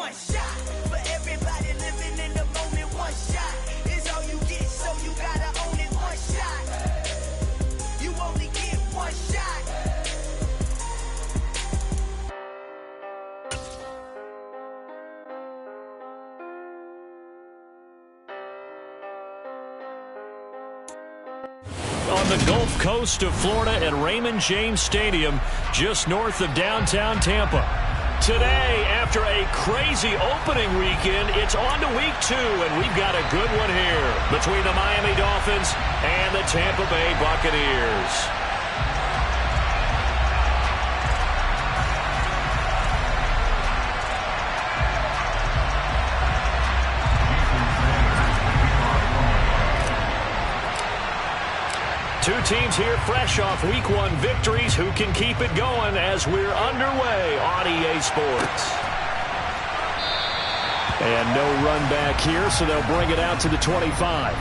one shot. For everybody living in the moment, one shot is all you get, so you gotta own it. One shot, you only get one shot. On the Gulf Coast of Florida at Raymond James Stadium, just north of downtown Tampa. Today, after a crazy opening weekend, it's on to week 2, and we've got a good one here between the Miami Dolphins and the Tampa Bay Buccaneers. Two teams here fresh off Week 1 victories. Who can keep it going as we're underway on EA Sports? And no run back here, so they'll bring it out to the 25.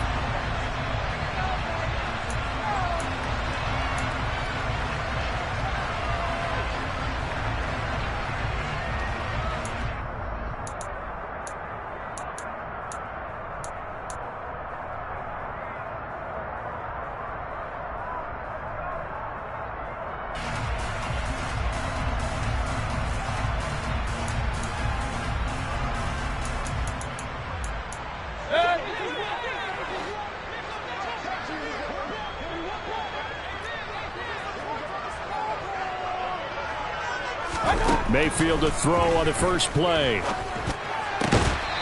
Mayfield to throw on the first play.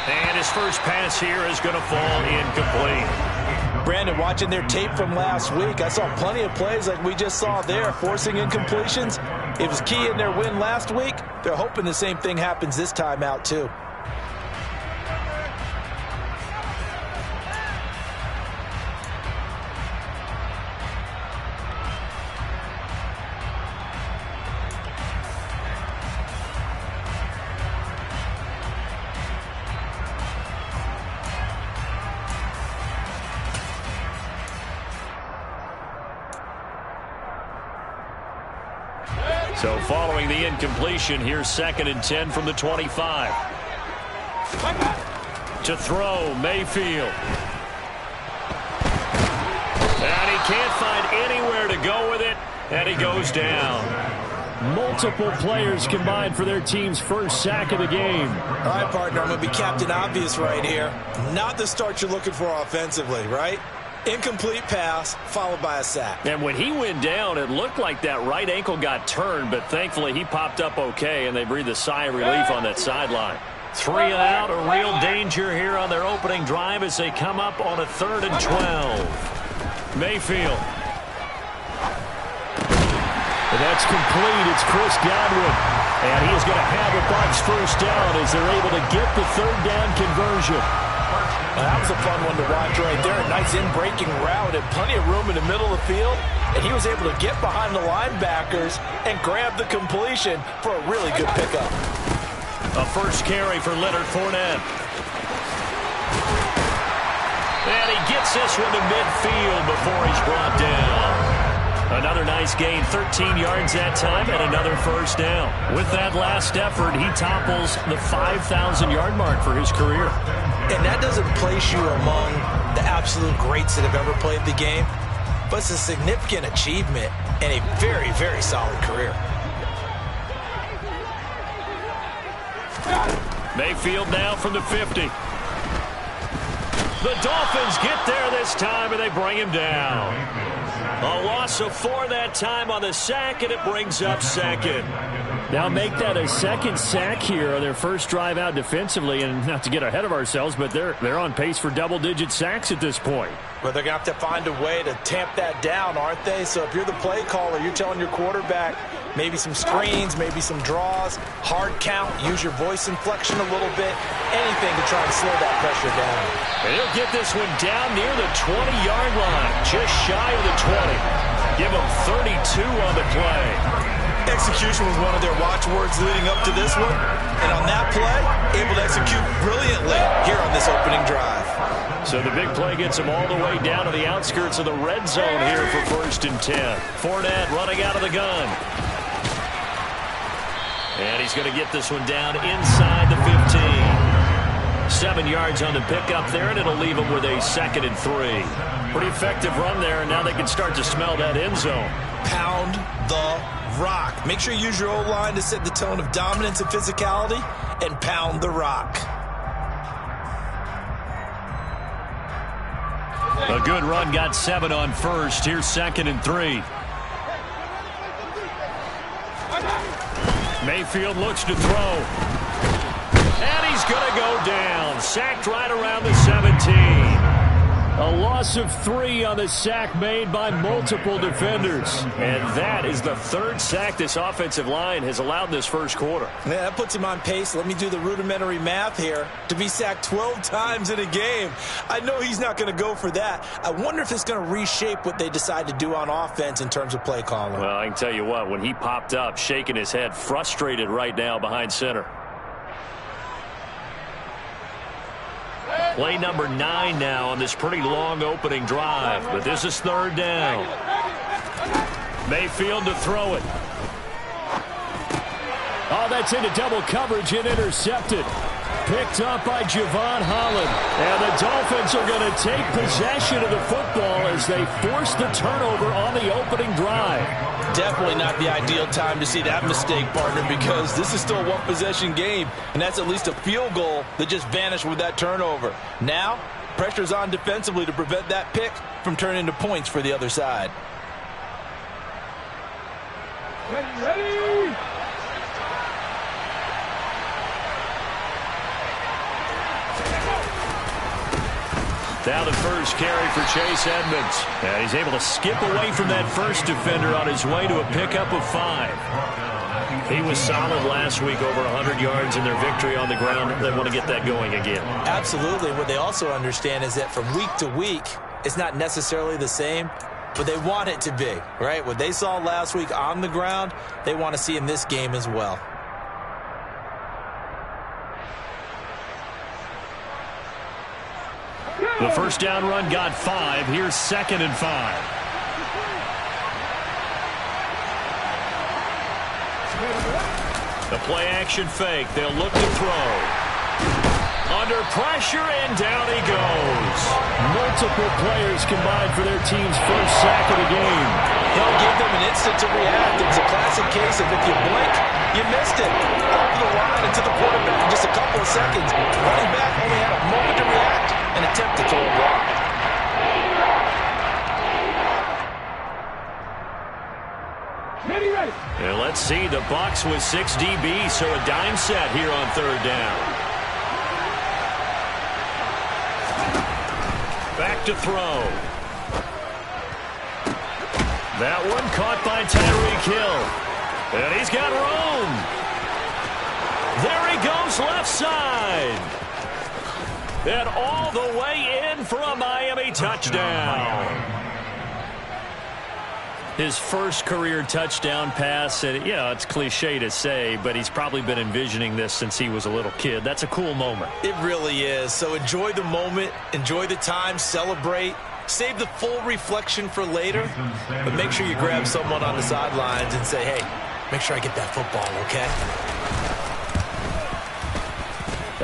And his first pass here is going to fall incomplete. Brandon, watching their tape from last week, I saw plenty of plays like we just saw there, forcing incompletions. It was key in their win last week. They're hoping the same thing happens this time out, too. So following the incompletion, here's 2nd and 10 from the 25. To throw, Mayfield. And he can't find anywhere to go with it, and he goes down. Multiple players combined for their team's first sack of the game. All right, partner, I'm going to be Captain Obvious right here. Not the start you're looking for offensively, right? Incomplete pass, followed by a sack. And when he went down, it looked like that right ankle got turned, but thankfully he popped up okay, and they breathed a sigh of relief on that sideline. 3 and out, a real danger here on their opening drive as they come up on a 3rd and 12. Mayfield. And that's complete. It's Chris Godwin. And he is going to have a Bucs first down as they're able to get the 3rd down conversion. That was a fun one to watch right there. A nice in-breaking route and plenty of room in the middle of the field. And he was able to get behind the linebackers and grab the completion for a really good pickup. A first carry for Leonard Fournette. And he gets this one to midfield before he's brought down. Another nice gain, 13 yards that time, and another first down. With that last effort, he topples the 5,000-yard mark for his career. And that doesn't place you among the absolute greats that have ever played the game, but it's a significant achievement and a very, very solid career. Mayfield now from the 50. The Dolphins get there this time, and they bring him down. A loss of 4 that time on the sack, and it brings up 2nd. Now make that a 2nd sack here on their first drive out defensively, and not to get ahead of ourselves, but they're on pace for double-digit sacks at this point. But they're going to have to find a way to tamp that down, aren't they? So if you're the play caller, you're telling your quarterback maybe some screens, maybe some draws, hard count, use your voice inflection a little bit, anything to try and slow that pressure down. And he'll get this one down near the 20-yard line, just shy of the 20. Give him 32 on the play. Execution was one of their watchwords leading up to this one. And on that play, able to execute brilliantly here on this opening drive. So the big play gets him all the way down to the outskirts of the red zone here for 1st and 10. Fournette running out of the gun. And he's going to get this one down inside the 15. 7 yards on the pickup there, and it'll leave him with a 2nd and 3. Pretty effective run there, and now they can start to smell that end zone. Pound the rock. Make sure you use your O-line to set the tone of dominance and physicality, and pound the rock. A good run, got 7 on first. Here's 2nd and 3. Mayfield looks to throw. And he's going to go down. Sacked right around the 17. A loss of 3 on the sack made by multiple defenders. And that is the 3rd sack this offensive line has allowed in this first quarter. Yeah, that puts him on pace. Let me do the rudimentary math here. To be sacked 12 times in a game, I know he's not going to go for that. I wonder if it's going to reshape what they decide to do on offense in terms of play calling. Well, I can tell you what, when he popped up, shaking his head, frustrated right now behind center. Play number 9 now on this pretty long opening drive, but this is 3rd down. Mayfield to throw it. Oh, that's into double coverage and intercepted. Picked up by Javon Holland. And the Dolphins are going to take possession of the football as they force the turnover on the opening drive. Definitely not the ideal time to see that mistake, partner, because this is still a one-possession game, and that's at least a field goal that just vanished with that turnover. Now, pressure's on defensively to prevent that pick from turning into points for the other side. Ready? Now the first carry for Chase Edmonds. And he's able to skip away from that first defender on his way to a pickup of 5. He was solid last week, over 100 yards in their victory on the ground. They want to get that going again. Absolutely. What they also understand is that from week to week, it's not necessarily the same, but they want it to be, right? What they saw last week on the ground, they want to see in this game as well. The first down run got 5. Here's 2nd and 5. The play action fake. They'll look to throw. Under pressure, and down he goes. Multiple players combined for their team's first sack of the game. They'll give them an instant to react. It's a classic case of if you blink, you missed it. Off the line and to the quarterback in just a couple of seconds. Running back only had a moment to react and attempt to throw a block. Ready. And let's see, the Bucs with 6 DBs, so a dime set here on 3rd down. Back to throw. That one caught by Tyreek Hill. And he's got room. There he goes left side. And all the way in for a Miami touchdown. His first career touchdown pass, and it's cliche to say, but he's probably been envisioning this since he was a little kid. That's a cool moment. It really is. So enjoy the moment, enjoy the time, celebrate. Save the full reflection for later, but make sure you grab someone on the sidelines and say, hey, make sure I get that football, okay?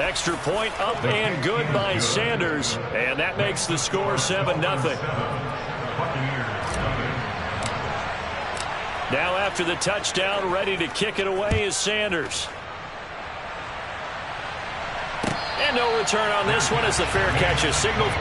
Extra point up and good by Sanders, and that makes the score 7-0. Now after the touchdown, ready to kick it away is Sanders. And no return on this one as the fair catch is signaled.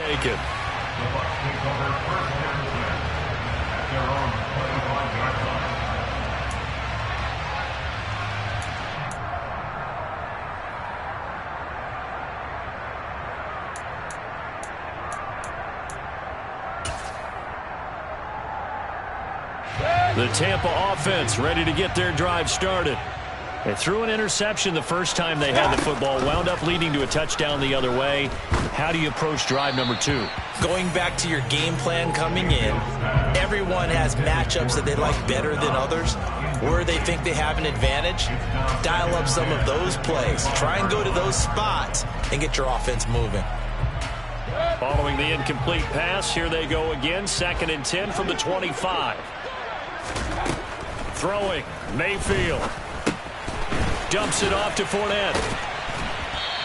taken. The Tampa offense ready to get their drive started. They threw an interception the first time they had the football, wound up leading to a touchdown the other way. How do you approach drive number 2? Going back to your game plan coming in, everyone has matchups that they like better than others, where they think they have an advantage. Dial up some of those plays. Try and go to those spots and get your offense moving. Following the incomplete pass, here they go again. 2nd and 10 from the 25. Throwing, Mayfield. Dumps it off to Fournette.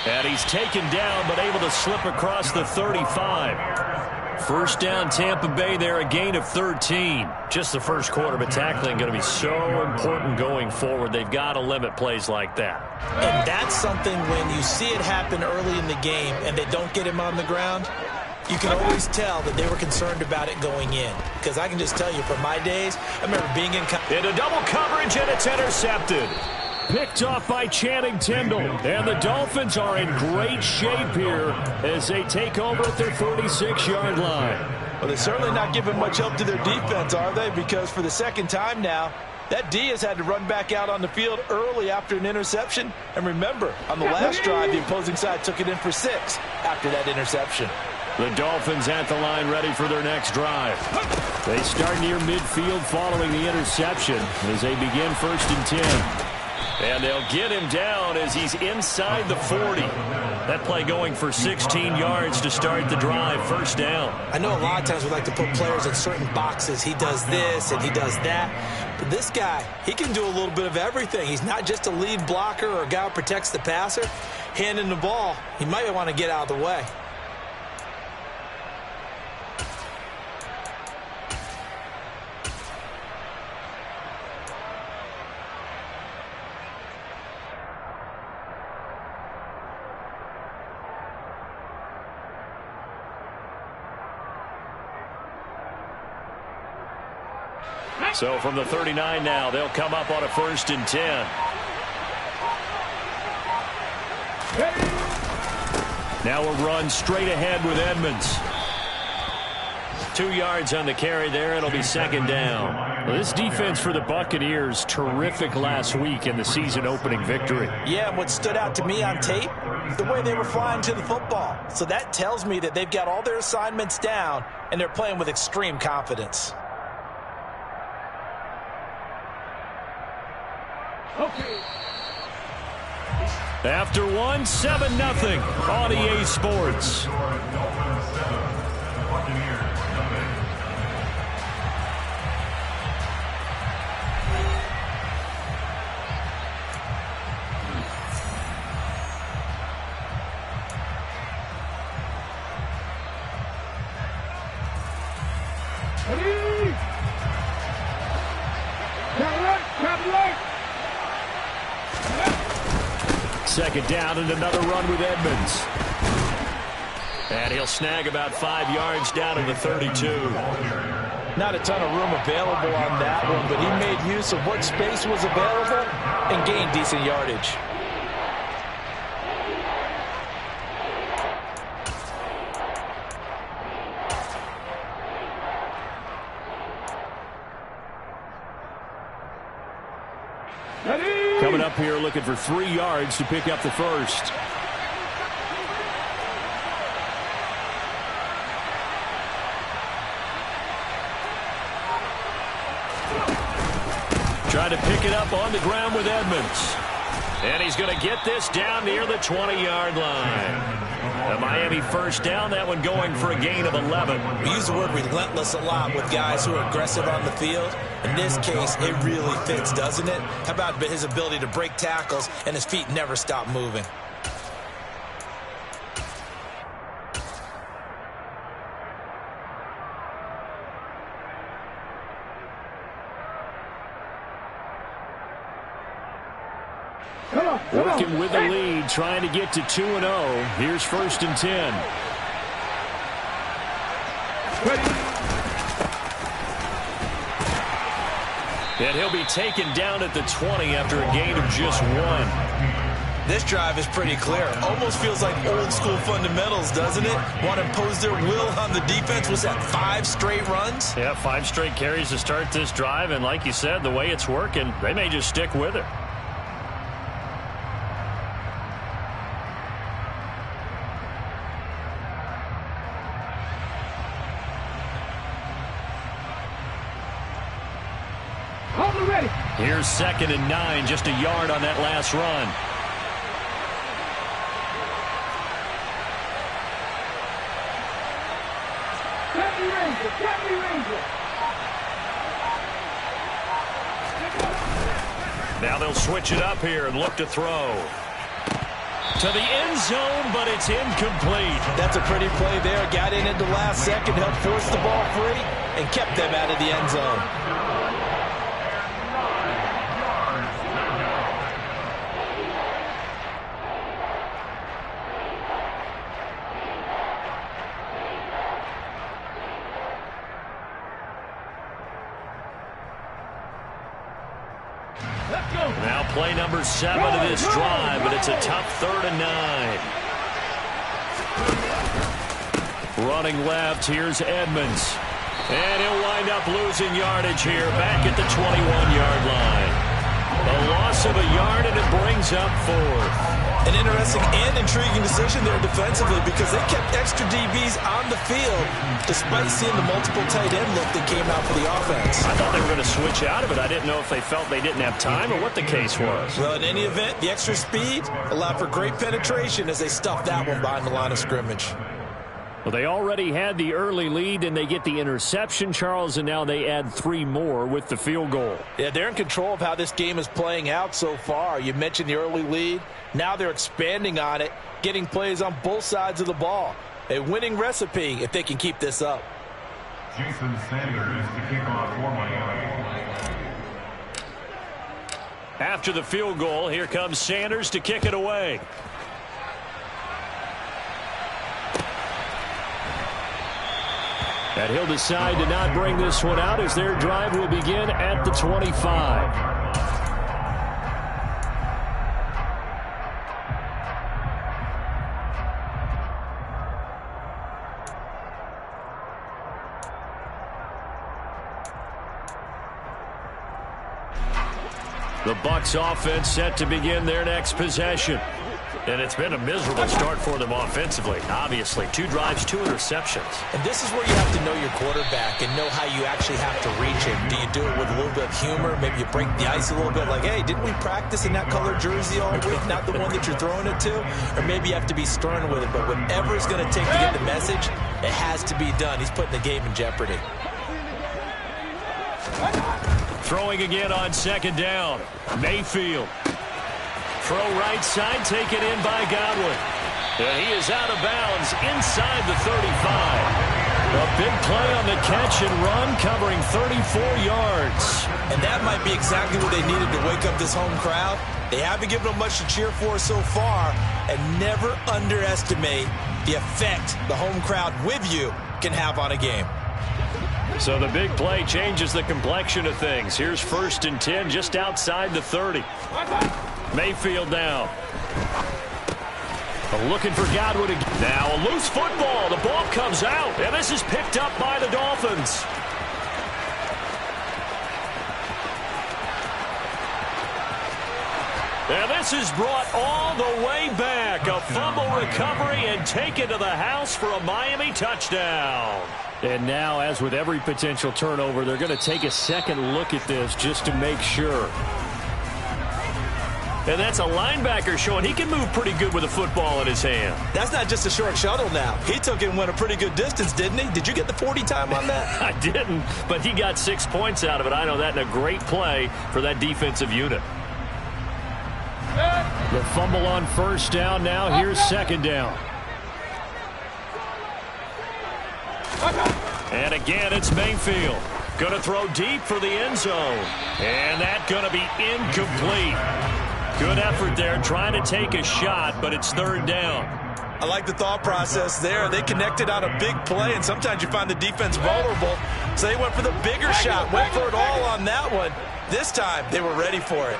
And he's taken down, but able to slip across the 35. First down, Tampa Bay there, a gain of 13. Just the first quarter, but tackling going to be so important going forward. They've got to limit plays like that. And that's something when you see it happen early in the game and they don't get him on the ground, you can always tell that they were concerned about it going in. Because I can just tell you, from my days, I remember being into double coverage, and it's intercepted. Picked off by Channing Tindall. And the Dolphins are in great shape here as they take over at their 46-yard line. Well, they're certainly not giving much help to their defense, are they? Because for the second time now, that D has had to run back out on the field early after an interception. And remember, on the last drive, the opposing side took it in for 6 after that interception. The Dolphins at the line ready for their next drive. They start near midfield following the interception as they begin 1st and 10. And they'll get him down as he's inside the 40. That play going for 16 yards to start the drive. 1st down. I know a lot of times we like to put players in certain boxes. He does this and he does that. But this guy, he can do a little bit of everything. He's not just a lead blocker or a guy who protects the passer. Handing the ball, he might want to get out of the way. So from the 39 now, they'll come up on a 1st and 10. Now a run straight ahead with Edmonds. 2 yards on the carry there. It'll be 2nd down. Well, this defense for the Buccaneers, terrific last week in the season-opening victory. Yeah, and what stood out to me on tape, the way they were flying to the football. So that tells me that they've got all their assignments down, and they're playing with extreme confidence. Okay. After one, 7-0 on EA Sports. Second down and another run with Edmonds. And he'll snag about 5 yards down to the 32. Not a ton of room available on that one, but he made use of what space was available and gained decent yardage. Coming up here looking for 3 yards to pick up the first. Trying to pick it up on the ground with Edmonds. And he's going to get this down near the 20-yard line. The Miami first down, that one going for a gain of 11. We use the word relentless a lot with guys who are aggressive on the field. In this case, it really fits, doesn't it? How about his ability to break tackles and his feet never stop moving? Working with the lead, trying to get to 2-0. Here's 1st and 10. And he'll be taken down at the 20 after a gain of just 1. This drive is pretty clear. Almost feels like old school fundamentals, doesn't it? Want to impose their will on the defense. Was that 5 straight runs? Yeah, 5 straight carries to start this drive. And like you said, the way it's working, they may just stick with it. Here's 2nd and 9, just a yard on that last run. Now they'll switch it up here and look to throw. To the end zone, but it's incomplete. That's a pretty play there. Got in at the last second, helped force the ball free, and kept them out of the end zone. Now play number 7 of this drive, but it's a tough 3rd and 9. Running left, here's Edmonds. And he'll wind up losing yardage here, back at the 21-yard line. A loss of a yard, and it brings up 4th. An interesting and intriguing decision there defensively because they kept extra DBs on the field despite seeing the multiple tight end look that came out for the offense. I thought they were going to switch out of it. I didn't know if they felt they didn't have time or what the case was. Well, in any event, the extra speed allowed for great penetration as they stuffed that one behind the line of scrimmage. Well, they already had the early lead, and they get the interception, Charles, and now they add 3 more with the field goal. Yeah, they're in control of how this game is playing out so far. You mentioned the early lead. Now they're expanding on it, getting plays on both sides of the ball. A winning recipe if they can keep this up. Jason Sanders to kick off for Miami. After the field goal, here comes Sanders to kick it away. And he'll decide to not bring this one out as their drive will begin at the 25. The Bucs offense set to begin their next possession. And it's been a miserable start for them offensively. Obviously, 2 drives, 2 interceptions. And this is where you have to know your quarterback and know how you actually have to reach him. Do you do it with a little bit of humor? Maybe you break the ice a little bit like, hey, didn't we practice in that colored jersey all week? Not the one that you're throwing it to? Or maybe you have to be stern with it. But whatever it's going to take to get the message, it has to be done. He's putting the game in jeopardy. Throwing again on 2nd down. Mayfield. Throw right side, taken in by Godwin. And he is out of bounds inside the 35. A big play on the catch and run, covering 34 yards. And that might be exactly what they needed to wake up this home crowd. They haven't given them much to cheer for so far, and never underestimate the effect the home crowd with you can have on a game. So the big play changes the complexion of things. Here's 1st and 10 just outside the 30. Mayfield now. Looking for Godwin again. Now a loose football. The ball comes out, and this is picked up by the Dolphins. And this is brought all the way back. A fumble recovery and taken to the house for a Miami touchdown. And now, as with every potential turnover, they're going to take a second look at this just to make sure. And that's a linebacker showing he can move pretty good with a football in his hand. That's not just a short shuttle now. He took it and went a pretty good distance, didn't he? Did you get the 40 time on that? I didn't, but he got 6 points out of it. I know that, and a great play for that defensive unit. The fumble on 1st down. Now here's 2nd down. And again, it's Mayfield. Going to throw deep for the end zone. And that's going to be incomplete. Good effort there, trying to take a shot, but it's 3rd down. I like the thought process there. They connected on a big play, and sometimes you find the defense vulnerable. So they went for the bigger shot, went for it all on that one. This time, they were ready for it.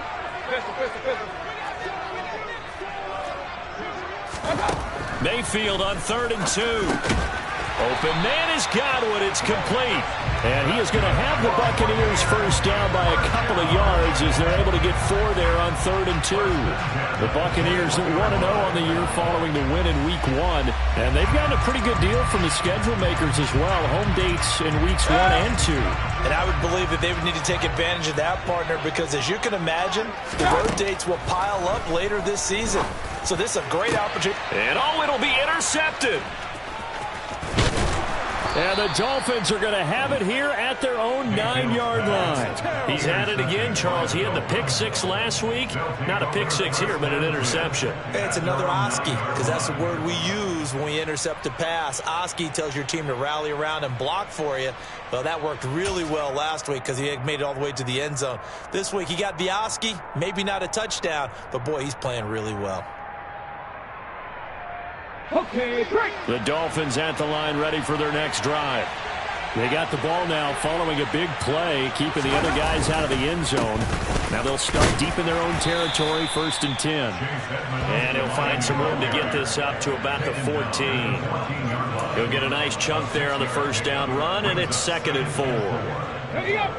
Mayfield on 3rd and 2. Open man has got one. It's complete. And he is going to have the Buccaneers first down by a couple of yards as they're able to get 4 there on 3rd and 2. The Buccaneers 1-0 on the year following the win in Week 1. And they've gotten a pretty good deal from the schedule makers as well. Home dates in Weeks 1 and 2. And I would believe that they would need to take advantage of that, partner, because as you can imagine, the road dates will pile up later this season. So this is a great opportunity. And it'll be intercepted. And the Dolphins are going to have it here at their own 9-yard line. He's had it again, Charles. He had the pick 6 last week. Not a pick 6 here, but an interception. It's another Oski, because that's the word we use when we intercept a pass. Oski tells your team to rally around and block for you. Well, that worked really well last week because he had made it all the way to the end zone. This week, he got the Oski, maybe not a touchdown, but, boy, he's playing really well. Okay, break. The Dolphins at the line ready for their next drive. They got the ball now following a big play, keeping the other guys out of the end zone. Now they'll start deep in their own territory, 1st and 10. And he'll find some room to get this up to about the 14. He'll get a nice chunk there on the first down run, and it's 2nd and 4.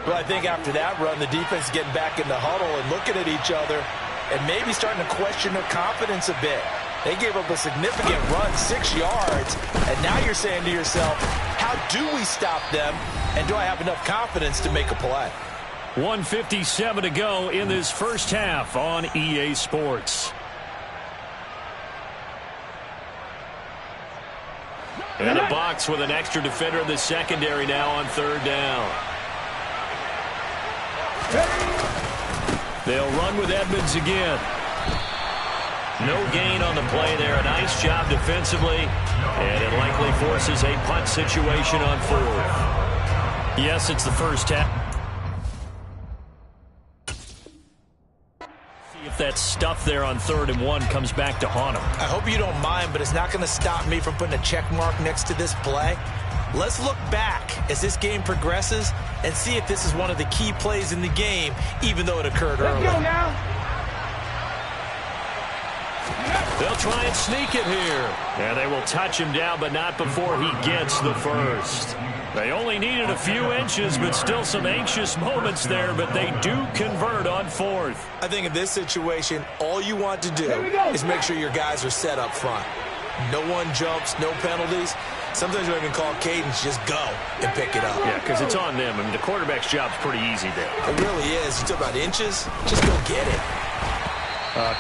Well, I think after that run, the defense is getting back in the huddle and looking at each other and maybe starting to question their confidence a bit. They gave up a significant run, 6 yards, and now you're saying to yourself, how do we stop them, and do I have enough confidence to make a play? 1:57 to go in this first half on EA Sports. And a box with an extra defender in the secondary now on 3rd down. They'll run with Edmonds again. No gain on the play there. A nice job defensively. And it likely forces a punt situation on 4th. Yes, it's the first half. See if that stuff there on 3rd and 1 comes back to haunt him. I hope you don't mind, but it's not going to stop me from putting a check mark next to this play. Let's look back as this game progresses and see if this is one of the key plays in the game, even though it occurred early. Let's go now. They'll try and sneak it here. And they will touch him down, but not before he gets the first. They only needed a few inches, but still some anxious moments there, but they do convert on 4th. I think in this situation, all you want to do is make sure your guys are set up front. No one jumps, no penalties. Sometimes you can call cadence, just go and pick it up. Yeah, because it's on them. I mean, the quarterback's job's pretty easy there. It really is. You talk about inches, just go get it.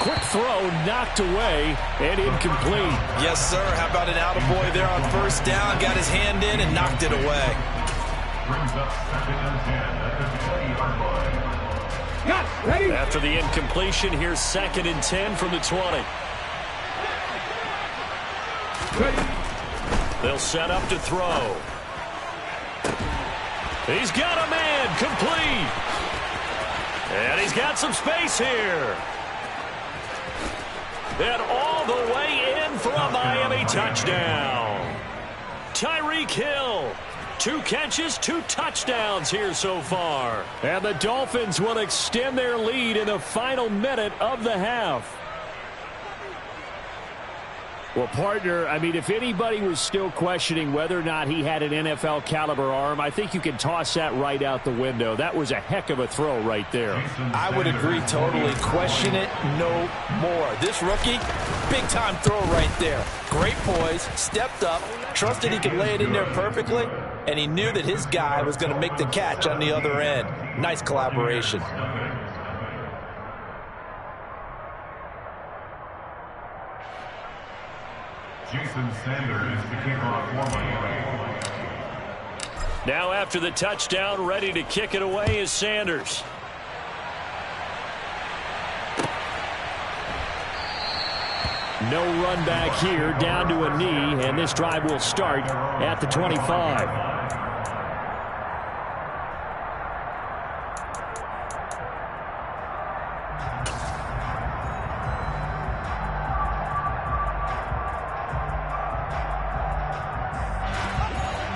Quick throw knocked away and incomplete. Yes, sir. How about an attaboy there on 1st down? Got his hand in and knocked it away. Brings up 2nd and 10 at the 20-yard line. Got ready. After the incompletion, here's 2nd and 10 from the 20. Ready. They'll set up to throw. He's got a man, complete. And he's got some space here. And all the way in for a Miami touchdown. Tyreek Hill, 2 catches, 2 touchdowns here so far. And the Dolphins will extend their lead in the final minute of the half. Well, partner, I mean, if anybody was still questioning whether or not he had an NFL caliber arm, I think you can toss that right out the window. That was a heck of a throw right there. I would agree totally. Question it no more. This rookie, big-time throw right there. Great poise, stepped up, trusted he could lay it in there perfectly, and he knew that his guy was going to make the catch on the other end. Nice collaboration. Jason Sanders to kick off for Miami. Now after the touchdown, ready to kick it away is Sanders. No run back here, down to a knee, and this drive will start at the 25.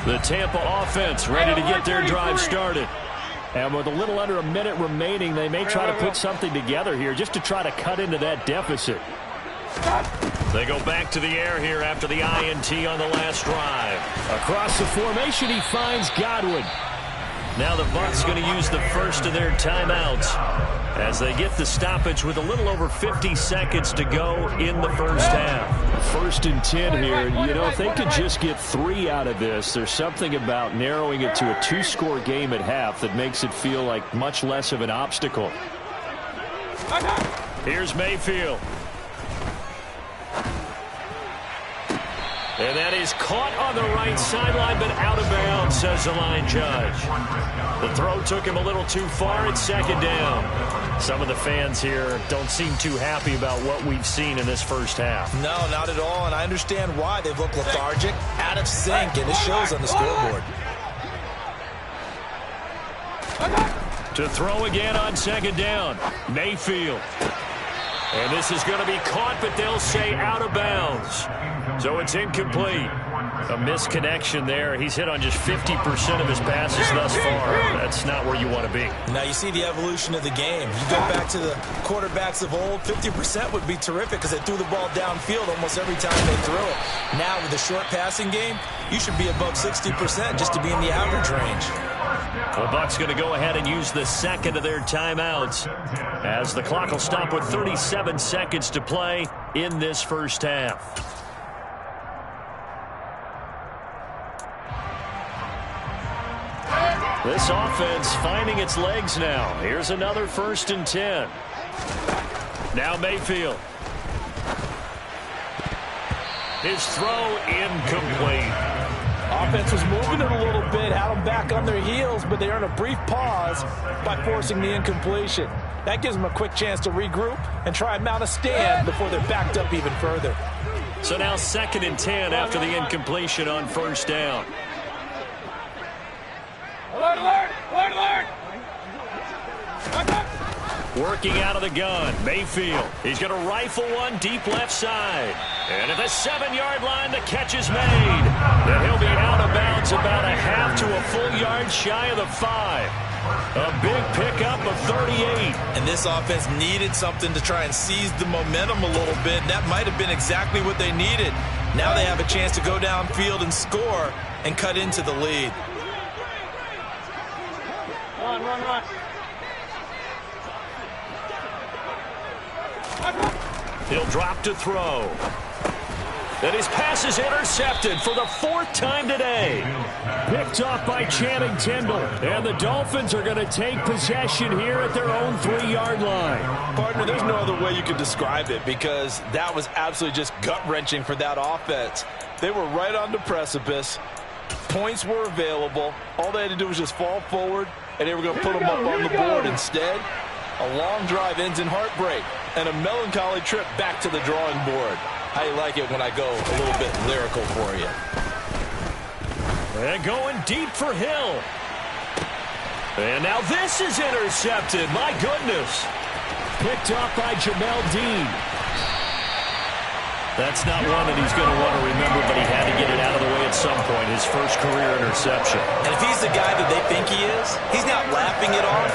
The Tampa offense ready to get their drive started. And with a little under a minute remaining, they may try to put something together here just to try to cut into that deficit. They go back to the air here after the INT on the last drive. Across the formation, he finds Godwin. Now the Bucs going to use the first of their timeouts as they get the stoppage with a little over 50 seconds to go in the first half. 1st and 10 here. You know, if they could just get 3 out of this, there's something about narrowing it to a 2-score game at half that makes it feel like much less of an obstacle. Here's Mayfield. And that is caught on the right sideline, but out of bounds, says the line judge. The throw took him a little too far. It's 2nd down. Some of the fans here don't seem too happy about what we've seen in this first half. No, not at all, and I understand why. They've looked lethargic, out of sync, and it shows on the scoreboard. To throw again on 2nd down, Mayfield. And this is going to be caught, but they'll say out of bounds. So it's incomplete. A misconnection there. He's hit on just 50% of his passes thus far. That's not where you want to be. Now you see the evolution of the game. You go back to the quarterbacks of old, 50% would be terrific because they threw the ball downfield almost every time they threw it. Now with the short passing game, you should be above 60% just to be in the average range. The Bucs going to go ahead and use the second of their timeouts as the clock will stop with 37 seconds to play in this first half. This offense finding its legs now. Here's another 1st and 10. Now Mayfield. His throw incomplete. Offense was moving it a little bit, had them back on their heels, but they earned a brief pause by forcing the incompletion. That gives them a quick chance to regroup and try and mount a stand before they're backed up even further. So now 2nd and 10 after the incompletion on 1st down. Alert, alert, alert, alert! Working out of the gun, Mayfield. He's going to rifle one deep left side. And at the 7-yard line, the catch is made. And he'll be out of bounds about a half to a full yard shy of the 5. A big pickup of 38. And this offense needed something to try and seize the momentum a little bit. That might have been exactly what they needed. Now they have a chance to go downfield and score and cut into the lead. Run, run, run. He'll drop to throw. And his pass is intercepted for the 4th time today. Picked off by Channing Tindall. And the Dolphins are going to take possession here at their own 3-yard line. Partner, there's no other way you could describe it because that was absolutely just gut-wrenching for that offense. They were right on the precipice. Points were available. All they had to do was just fall forward, and they were going to put them up on the board. Instead, a long drive ends in heartbreak and a melancholy trip back to the drawing board. How you like it when I go a little bit lyrical for you? And going deep for Hill. And now this is intercepted. My goodness. Picked off by Jamel Dean. That's not one that he's going to want to remember, but he had to get it out of the way at some point. His first career interception. And if he's the guy that they think he is, he's not laughing it off,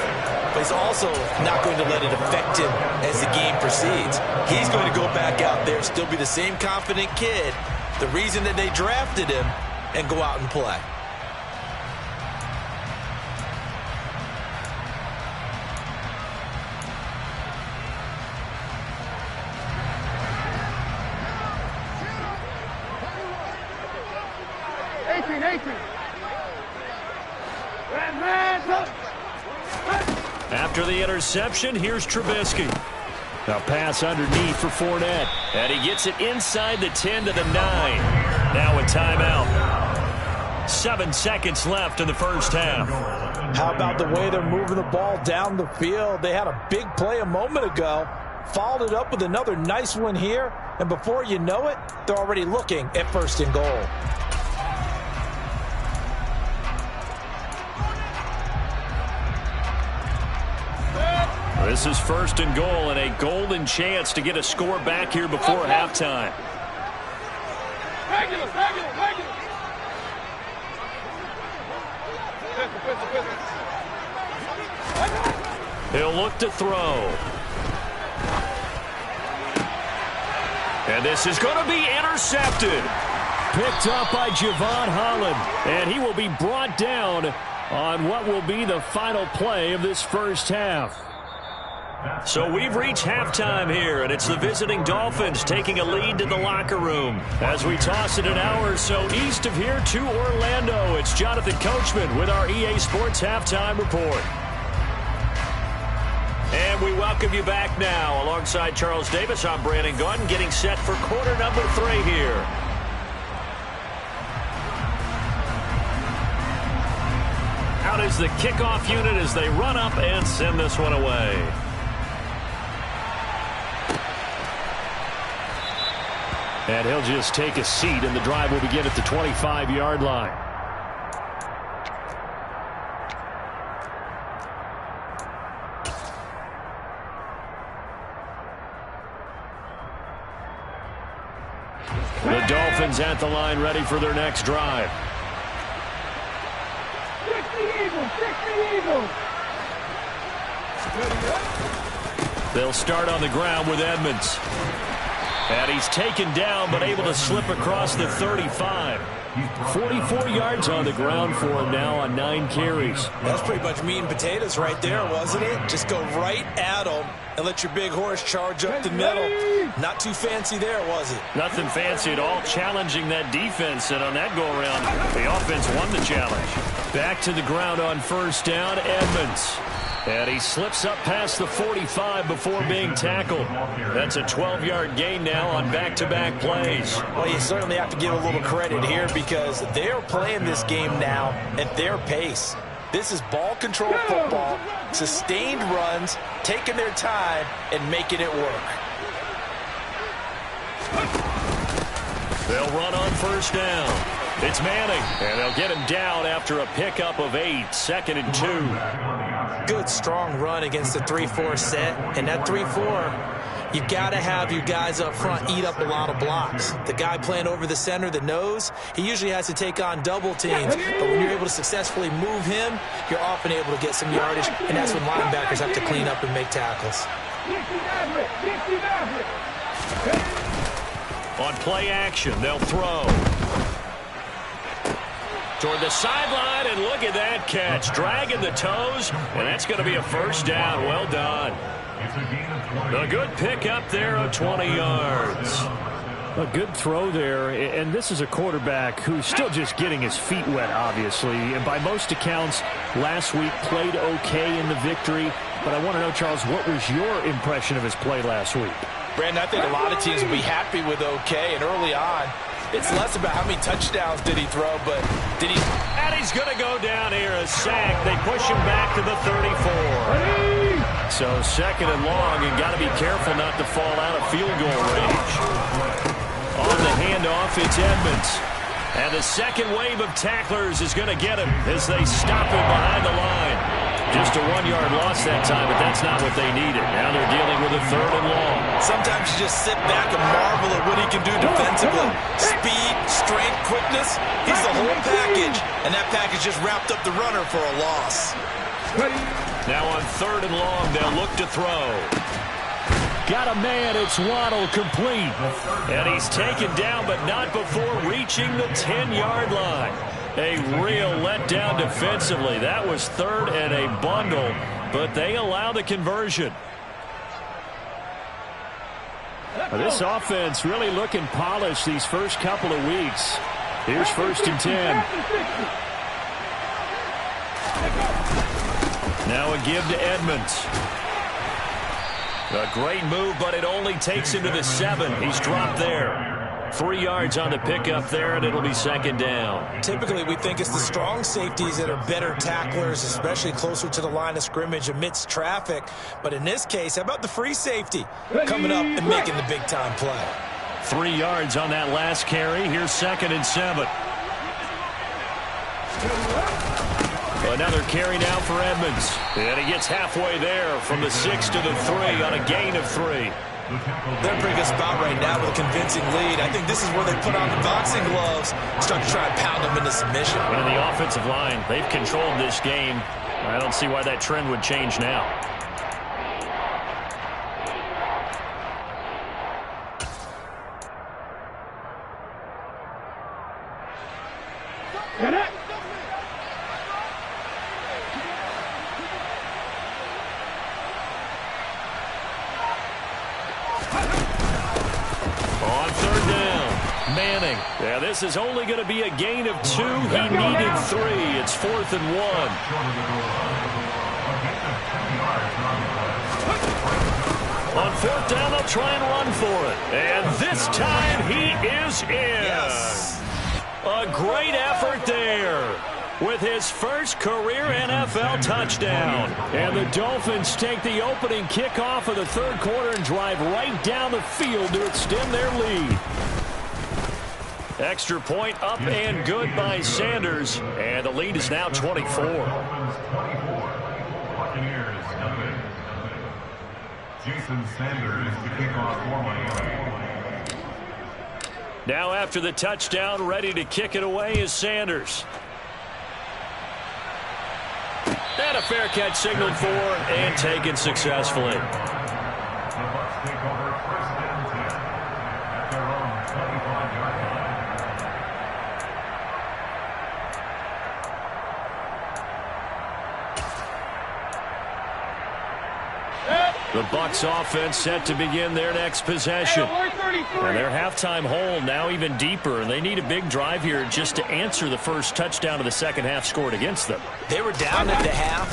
but he's also not going to let it affect him as the game proceeds. He's going to go back out there, still be the same confident kid, the reason that they drafted him, and go out and play. After the interception, here's Trubisky. A pass underneath for Fournette. And he gets it inside the 10 to the 9. Now a timeout. 7 seconds left in the first half. How about the way they're moving the ball down the field? They had a big play a moment ago, followed it up with another nice one here, and before you know it, they're already looking at 1st and goal. This is 1st and goal and a golden chance to get a score back here before halftime. Regular, regular, regular. He'll look to throw. And this is going to be intercepted. Picked up by Javon Holland. And he will be brought down on what will be the final play of this first half. So we've reached halftime here, and it's the visiting Dolphins taking a lead to the locker room. As we toss it an hour or so east of here to Orlando, it's Jonathan Coachman with our EA Sports Halftime Report. And we welcome you back now. Alongside Charles Davis, I'm Brandon Gaudin, getting set for quarter number 3 here. Out is the kickoff unit as they run up and send this one away. And he'll just take a seat, and the drive will begin at the 25-yard line. The Dolphins at the line, ready for their next drive. They'll start on the ground with Edmonds. And he's taken down, but able to slip across the 35. 44 yards on the ground for him now on 9 carries. That's pretty much meat and potatoes right there, wasn't it? Just go right at him and let your big horse charge up the middle. Not too fancy there, was it? Nothing fancy at all, challenging that defense. And on that go-around, the offense won the challenge. Back to the ground on first down, Edmonds. And he slips up past the 45 before being tackled. That's a 12-yard gain now on back-to-back plays. Well, you certainly have to give a little credit here because they're playing this game now at their pace. This is ball control football, sustained runs, taking their time, and making it work. They'll run on first down. It's Manning, and they'll get him down after a pickup of 8, 2nd and 2. Good, strong run against the 3-4 set. And that 3-4, you got to have your guys up front eat up a lot of blocks. The guy playing over the center, the nose, he usually has to take on double teams. But when you're able to successfully move him, you're often able to get some yardage. And that's when linebackers have to clean up and make tackles. On play action, they'll throw. Toward the sideline, and look at that catch. Dragging the toes, and that's going to be a first down. Well done. A good pick up there of 20 yards. A good throw there, and this is a quarterback who's still just getting his feet wet, obviously. And by most accounts, last week played okay in the victory. But I want to know, Charles, what was your impression of his play last week? Brandon, I think a lot of teams will be happy with okay, and early on, it's less about how many touchdowns did he throw, but did he... And he's going to go down here, a sack. They push him back to the 34. So 2nd and long, and got to be careful not to fall out of field goal range. On the handoff, it's Edmonds. And the second wave of tacklers is going to get him as they stop him behind the line. Just a 1-yard loss that time, but that's not what they needed. Now they're dealing with a 3rd and long. Sometimes you just sit back and marvel at what he can do defensively. Speed, strength, quickness, he's the whole package. And that package just wrapped up the runner for a loss. Now on 3rd and long, they'll look to throw. Got a man, it's Waddle, complete. And he's taken down, but not before reaching the 10-yard line. A real letdown defensively. That was 3rd and a bundle, but they allow the conversion. This offense really looking polished these first couple of weeks. Here's 1st and 10. Now a give to Edmonds. A great move, but it only takes him to the 7. He's dropped there. 3 yards on the pickup there, and it'll be 2nd down. Typically, we think it's the strong safeties that are better tacklers, especially closer to the line of scrimmage amidst traffic. But in this case, how about the free safety coming up and making the big-time play? 3 yards on that last carry. Here's 2nd and 7. Another carry now for Edmonds. And he gets halfway there from the 6 to the 3 on a gain of 3. They're in a pretty good spot right now with a convincing lead. I think this is where they put on the boxing gloves, start to try and pound them into submission. And in the offensive line, they've controlled this game. I don't see why that trend would change now. Yeah, this is only going to be a gain of 2. He needed 3. It's 4th and 1. On 4th down, they'll try and run for it. And this time, he is in. Yes. A great effort there with his first career NFL touchdown. And the Dolphins take the opening kickoff of the third quarter and drive right down the field to extend their lead. Extra point up and good by Sanders. And the lead is now 24. Buccaneers, Jason Sanders to kick off for Miami. Now after the touchdown, ready to kick it away is Sanders. And a fair catch signaled for and taken successfully. The Bucs take over 1st and 10 at their own 25-yard line. The Bucs offense set to begin their next possession. And their halftime hole now even deeper, and they need a big drive here just to answer the first touchdown of the second half scored against them. They were down at the half.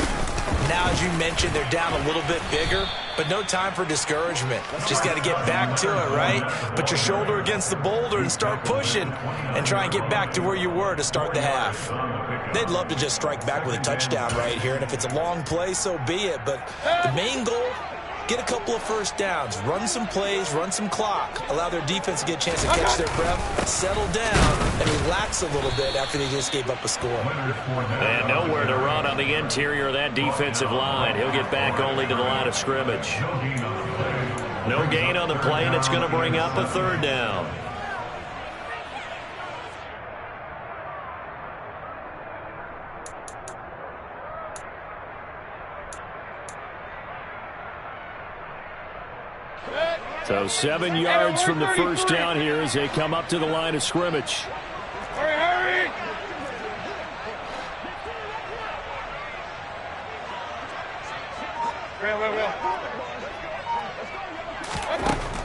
Now, as you mentioned, they're down a little bit bigger, but no time for discouragement. Just got to get back to it, right? Put your shoulder against the boulder and start pushing and try and get back to where you were to start the half. They'd love to just strike back with a touchdown right here, and if it's a long play, so be it. But the main goal, get a couple of first downs, run some plays, run some clock, allow their defense to get a chance to catch their breath, settle down, and relax a little bit after they just gave up a score. And nowhere to run on the interior of that defensive line. He'll get back only to the line of scrimmage. No gain on the play, and it's going to bring up a 3rd down. So 7 yards from the first down here as they come up to the line of scrimmage. Hurry!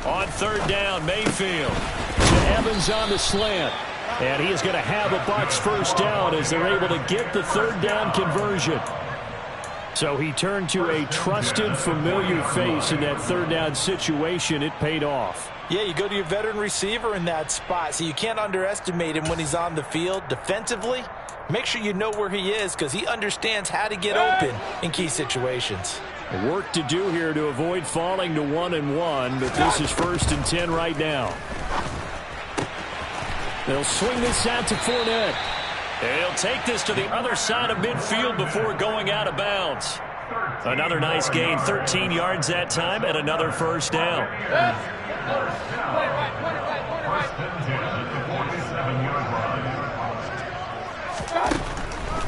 On 3rd down, Mayfield to Evans on the slant. And he is going to have a Bucs first down as they're able to get the 3rd down conversion. So he turned to a trusted, familiar face in that 3rd down situation. It paid off. Yeah, you go to your veteran receiver in that spot, so you can't underestimate him when he's on the field. Defensively, make sure you know where he is because he understands how to get open in key situations. Work to do here to avoid falling to 1-1, but this is 1st and 10 right now. They'll swing this out to Fournette. And he'll take this to the other side of midfield before going out of bounds. Another nice gain, 13 yards that time, and another first down.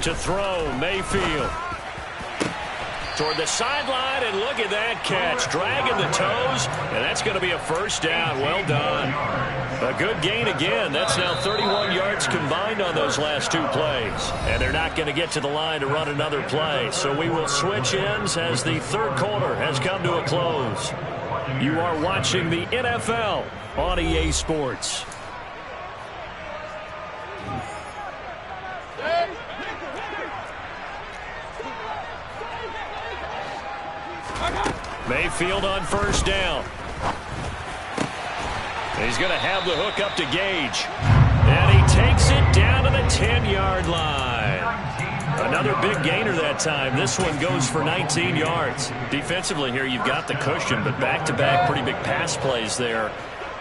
To throw, Mayfield. Toward the sideline, and look at that catch. Dragging the toes, and that's going to be a first down. Well done. A good gain again. That's now 31 yards combined on those last 2 plays. And they're not going to get to the line to run another play. So we will switch ends as the third quarter has come to a close. You are watching the NFL on EA Sports. Mayfield on first down. He's going to have the hook up to Gage. And he takes it down to the 10-yard line. Another big gainer that time. This one goes for 19 yards. Defensively here, you've got the cushion, but back-to-back pretty big pass plays there.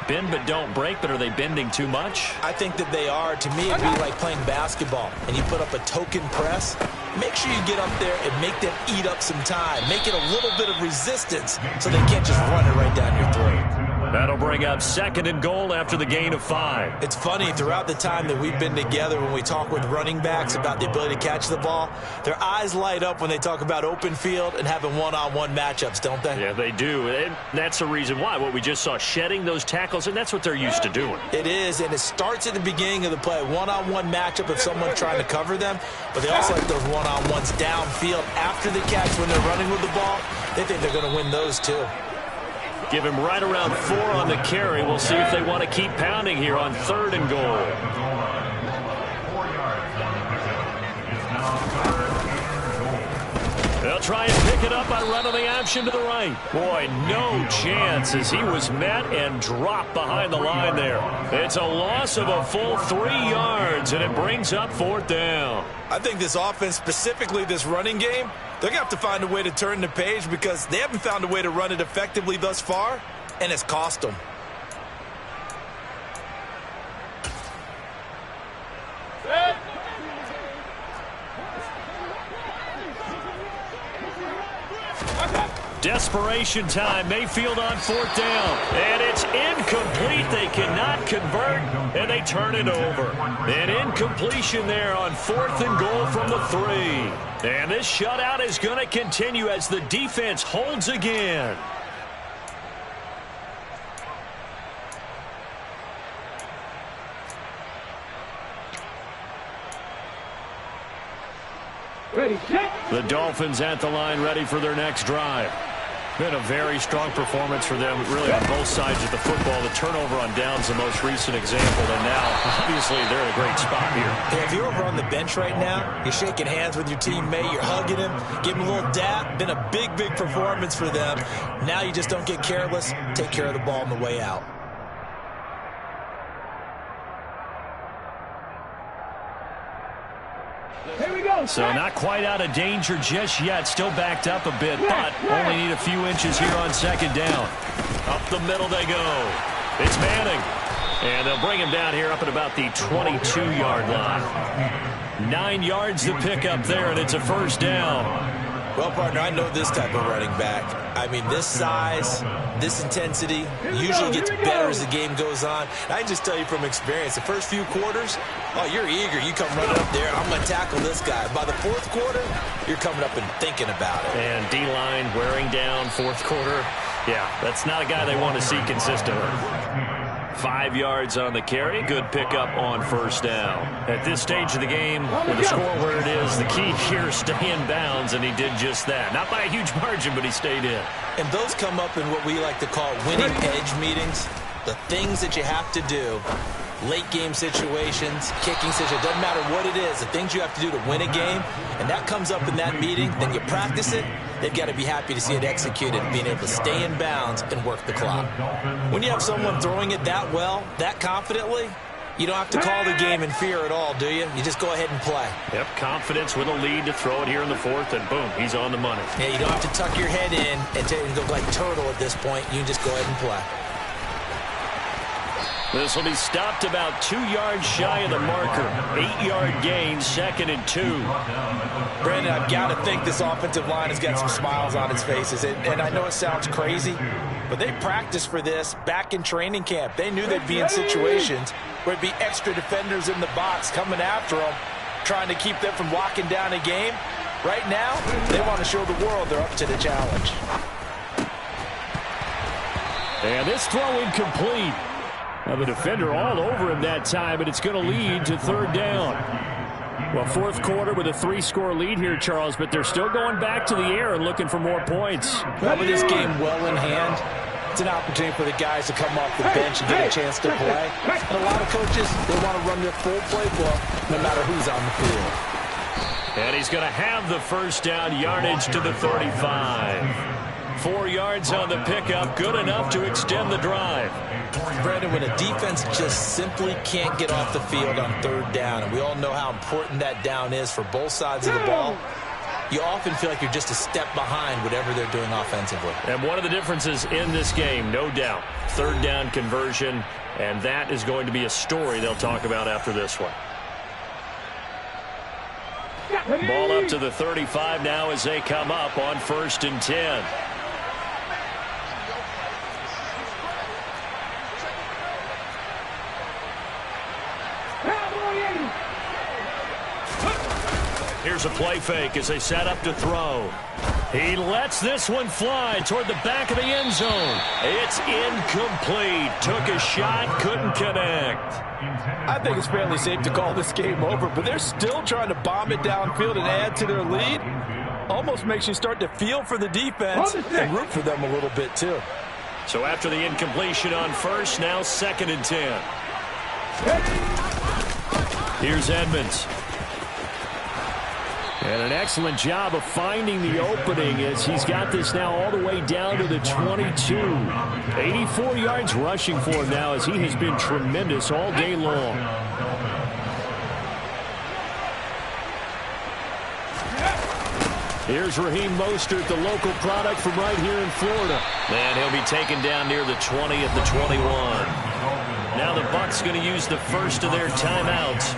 bend but don't break, but are they bending too much? I think that they are. To me, it'd be like playing basketball, and you put up a token press. Make sure you get up there and make them eat up some time. Make it a little bit of resistance so they can't just run it right down your throat. That'll bring up 2nd and goal after the gain of 5. It's funny, throughout the time that we've been together, when we talk with running backs about the ability to catch the ball, their eyes light up when they talk about open field and having one-on-one matchups, don't they? Yeah, they do. And that's the reason why. What we just saw, shedding those tackles, and that's what they're used to doing. It is, and it starts at the beginning of the play. One-on-one matchup if someone's trying to cover them, but they also like those one-on-ones downfield after the catch when they're running with the ball. They think they're going to win those too. Give him right around 4 on the carry. We'll see if they want to keep pounding here on 3rd and goal. They'll try and pick it up by running the option to the right. Boy, no chance as he was met and dropped behind the line there. It's a loss of a full 3 yards, and it brings up 4th down. I think this offense, specifically this running game, they're going to have to find a way to turn the page because they haven't found a way to run it effectively thus far, and it's cost them. Desperation time. Mayfield on 4th down. And it's incomplete. They cannot convert, and they turn it over. An incompletion there on 4th and goal from the 3. And this shutout is going to continue as the defense holds again. The Dolphins at the line ready for their next drive. Been a very strong performance for them, really, on both sides of the football. The turnover on downs, the most recent example, and now, obviously, they're in a great spot here. Yeah, if you're over on the bench right now, you're shaking hands with your teammate, you're hugging him, giving him a little dap. Been a big, big performance for them. Now you just don't get careless. Take care of the ball on the way out. So not quite out of danger just yet. Still backed up a bit, but only need a few inches here on 2nd down. Up the middle they go. It's Manning. And they'll bring him down here up at about the 22-yard line. 9 yards to pick up there, and it's a 1st down. Well, partner, I know this type of running back. I mean, this size, this intensity usually gets better as the game goes on. And I can just tell you from experience, the first few quarters, oh, you're eager. You come running up there, I'm going to tackle this guy. By the 4th quarter, you're coming up and thinking about it. And D-line wearing down 4th quarter. Yeah, that's not a guy they want to see consistently. 5 yards on the carry. Good pickup on 1st down. At this stage of the game, with the score where it is, the key here is stay in bounds, and he did just that. Not by a huge margin, but he stayed in. And those come up in what we like to call winning edge meetings. The things that you have to do, late game situations, kicking situations, doesn't matter what it is, the things you have to do to win a game, and that comes up in that meeting, then you practice it. They've got to be happy to see it executed, being able to stay in bounds and work the clock. When you have someone throwing it that well, that confidently, you don't have to call the game in fear at all, do you? You just go ahead and play. Yep, confidence with a lead to throw it here in the 4th, and boom, he's on the money. Yeah, you don't have to tuck your head in and go like turtle at this point. You can just go ahead and play. This will be stopped about 2 yards shy of the marker. 8-yard gain, 2nd and 2. Brandon, I've got to think this offensive line has got some smiles on its faces. And I know it sounds crazy, but they practiced for this back in training camp. They knew they'd be in situations where it'd be extra defenders in the box coming after them, trying to keep them from locking down a game. Right now, they want to show the world they're up to the challenge. And this throw incomplete. Now the defender all over him that time, and it's going to lead to 3rd down. Well, 4th quarter with a 3-score lead here, Charles, but they're still going back to the air and looking for more points. Well, with this game well in hand, it's an opportunity for the guys to come off the bench and get a chance to play. And a lot of coaches, they want to run their full playbook no matter who's on the field. And he's going to have the 1st down, yardage to the 35. 4 yards on the pickup, good enough to extend the drive. Brandon, when a defense just simply can't get off the field on 3rd down, and we all know how important that down is for both sides of the ball, you often feel like you're just a step behind whatever they're doing offensively. And one of the differences in this game, no doubt, third down conversion, and that is going to be a story they'll talk about after this one. Ball up to the 35 now as they come up on 1st and 10. Here's a play fake as they set up to throw. He lets this one fly toward the back of the end zone. It's incomplete. Took a shot, couldn't connect. I think it's fairly safe to call this game over, but they're still trying to bomb it downfield and add to their lead. Almost makes you start to feel for the defense and root for them a little bit too. So after the incompletion on 1st, now 2nd and 10. Here's Edmonds. And an excellent job of finding the opening as he's got this now all the way down to the 22. 84 yards rushing for him now as he has been tremendous all day long. Here's Raheem Mostert, the local product from right here in Florida. And he'll be taken down near the 20 at the 21. Now the Bucs going to use the first of their timeouts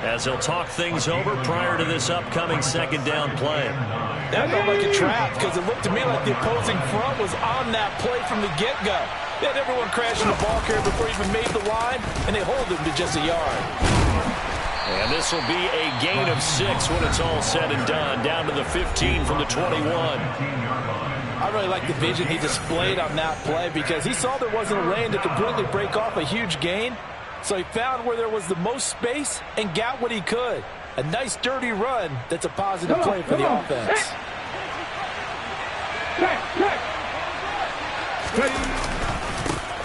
as they'll talk things over prior to this upcoming 2nd down play. That looked like a trap because it looked to me like the opposing front was on that play from the get-go. They had everyone crashing the ball carrier before he even made the line, and they hold him to just a yard. And this will be a gain of 6 when it's all said and done, down to the 15 from the 21. I really like the vision he displayed on that play because he saw there wasn't a lane to completely break off a huge gain. So he found where there was the most space and got what he could. A nice, dirty run that's a positive play for the offense.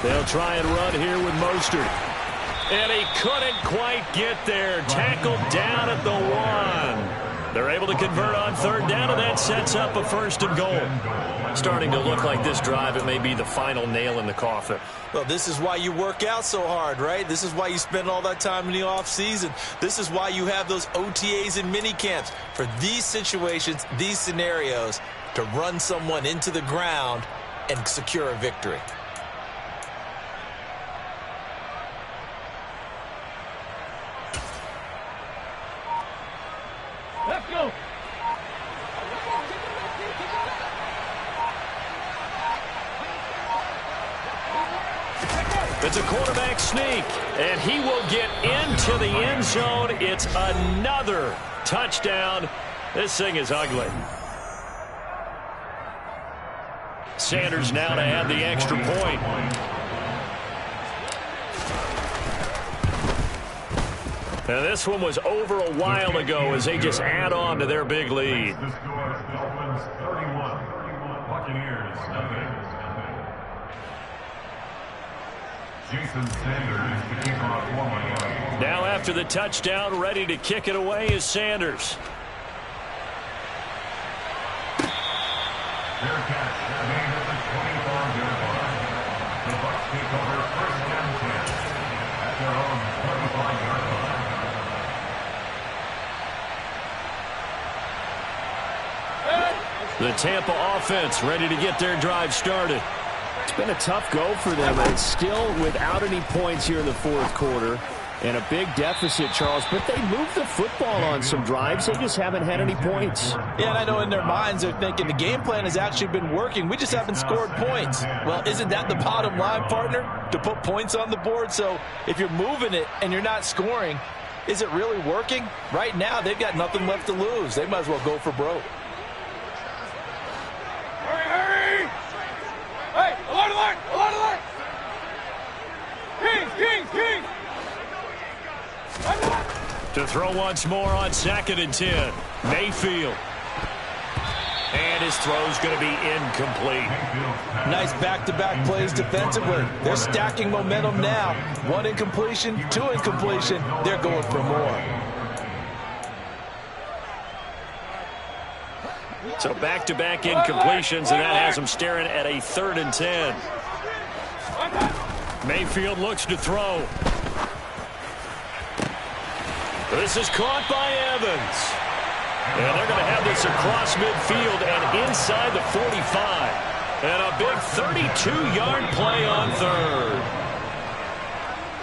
They'll try and run here with Mostert. And he couldn't quite get there. Tackled down at the 1. They're able to convert on 3rd down, and that sets up a 1st and goal. Starting to look like this drive, it may be the final nail in the coffin. Well, this is why you work out so hard, right? This is why you spend all that time in the offseason. This is why you have those OTAs and mini camps for these situations, these scenarios, to run someone into the ground and secure a victory. Let's go. It's a quarterback sneak, and he will get into the end zone. It's another touchdown. This thing is ugly. Sanders now to add the extra point. Now this one was over a while ago as they just add on to their big lead. The score is Dolphins 31, Buccaneers nothing. Jason Sanders to kick off 1 yard. Now after the touchdown, ready to kick it away is Sanders. Their catch made at the 25-yard line. The Bucs take over 1st and 10 at their own 25-yard line. The Tampa offense ready to get their drive started. It's been a tough go for them, and it's still without any points here in the 4th quarter. And a big deficit, Charles, but they moved the football on some drives. They just haven't had any points. Yeah, and I know in their minds they're thinking the game plan has actually been working. We just haven't scored points. Well, isn't that the bottom line, partner? To put points on the board? So if you're moving it and you're not scoring, is it really working? Right now, they've got nothing left to lose. They might as well go for broke. Hurry! Hey, alert, alert, alert, alert! Kings! To throw once more on 2nd and 10. Mayfield. And his throw's going to be incomplete. Nice back-to-back plays defensively. They're stacking momentum now. 1 incompletion, 2 incompletion. They're going for more. So back-to-back incompletions, and that has them staring at a 3rd and 10. Mayfield looks to throw. This is caught by Evans. And they're going to have this across midfield and inside the 45. And a big 32-yard play on third.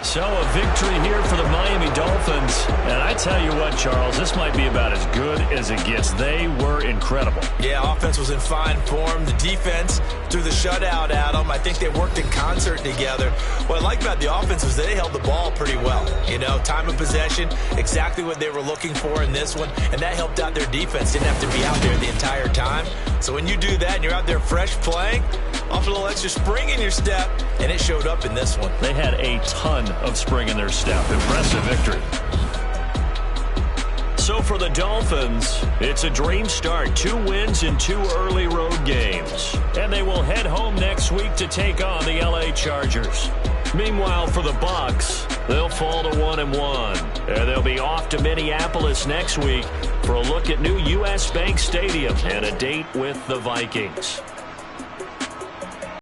So a victory here for the Miami Dolphins. And I tell you what, Charles, this might be about as good as it gets. They were incredible. Yeah, offense was in fine form. The defense threw the shutout at them. I think they worked in concert together. What I like about the offense was they held the ball pretty well. You know, time of possession, exactly what they were looking for in this one. And that helped out their defense. Didn't have to be out there the entire time. So when you do that and you're out there fresh playing, off a little extra spring in your step, and it showed up in this one. They had a ton of spring in their step. Impressive victory. So for the Dolphins, it's a dream start. 2 wins in 2 early road games. And they will head home next week to take on the LA Chargers. Meanwhile, for the Bucs, they'll fall to 1-1. And they'll be off to Minneapolis next week for a look at new U.S. Bank Stadium and a date with the Vikings.